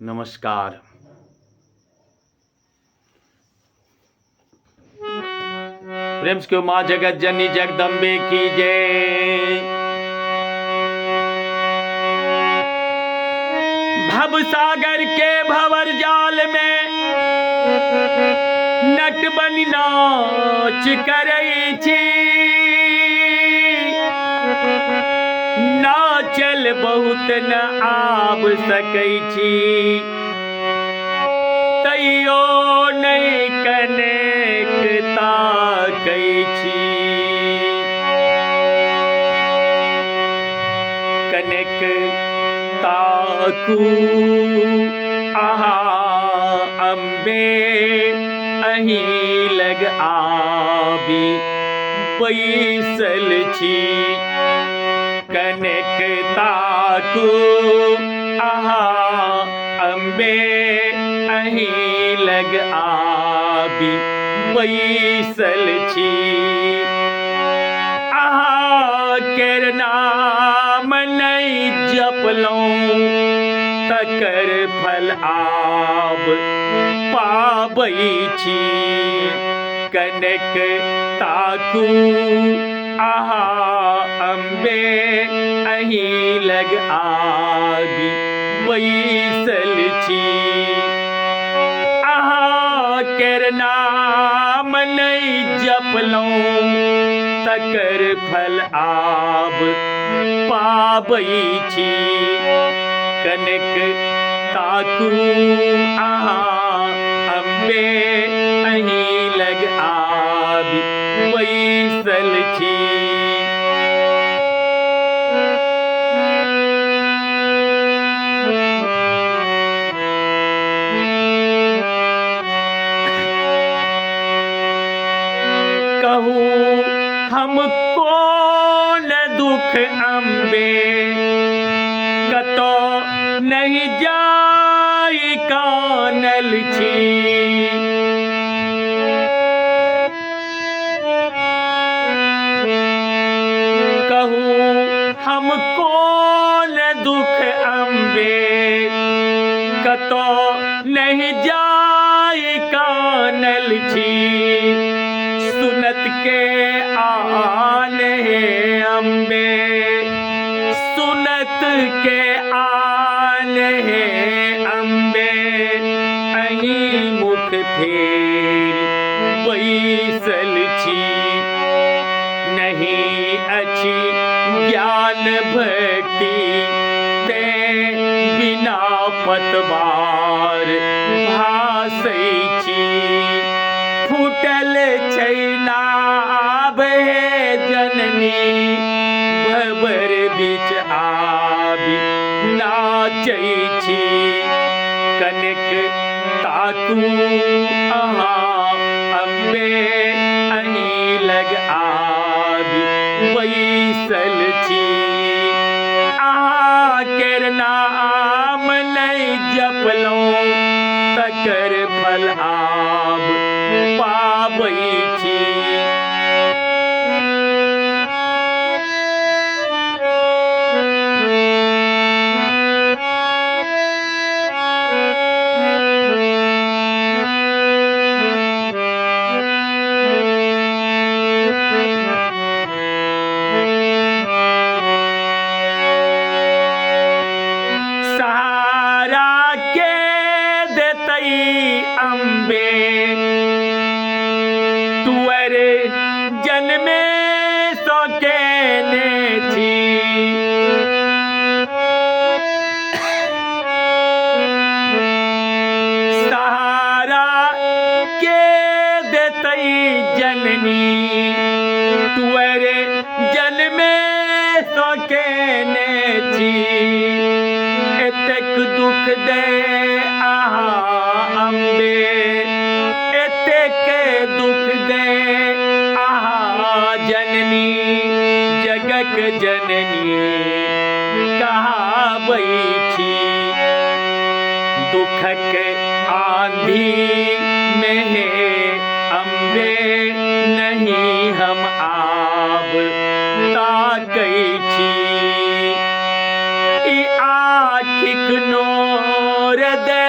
नमस्कार। प्रेम से माँ जगत जननी जगदम्बे की जय। भव सागर के भंवर जाल में नट बनि नाच करई छी। नाचल बहुत न आब सकई छी, तैयो नहीं कनेक ताकई छी। कनेक ताकू आहा अम्बे अही लग आबी बैसल छी। कनेक ताकू आहा अम्बे अही लग आबी बैसल छी। आहा केर नाम नहीं जपलौं तकर फल आब पाबै छी। कनेक ताकू आहा अम्बे अही लग आबी बैसल छी। आहा केर नाम नहीं जपलौं तकर फल आब पाबै छी। कनेक ताकू आहा अम्बे अही लग आबी बैसल छी। कहूँ हमको न दुख अम्बे कतो नहीं जाई कानल छी। कहूँ हमको न दुख अम्बे कतो नहीं जाई कानल छी। सुनत के आन है अम्बे, सुनत के आन है अम्बे अही मुख फेर बैसल छी। नहीं अच्छी ज्ञान भक्ति ते बिना पतवार भासै छी। फूटल छै नाभ हे जननी भंवर बीच आबी नाचै छी। कनेक ताकू आहा अम्बे अही लग आबी बैसल छी। आहा केर नाम नहीं जपलौं तकर फल आब पाबै छी। सहारा के देतई अम्बे तुअर जन्मे सो केने छी। सहारा के देतई जननी तुअर जन्मे सो केने छी। एतेक दुख दे आहा अम्बे, एतेक दुख दे आहा जननी जगत जननी कहाबै छी। दुखक आंधी में है अम्बे नहीं हम आब ताकै छी। ई आँखिक नोर दे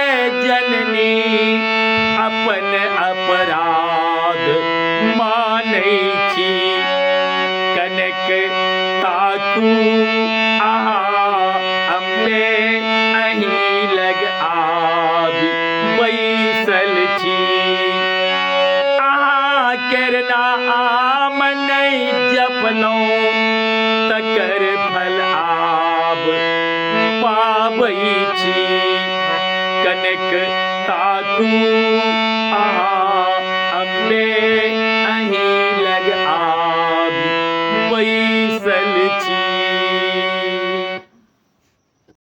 कनक ताकू आहा अम्बे अही लग आबि बैसल छी आहा करना मन जपनो तकर फल आब पाबै छी कनक ताकू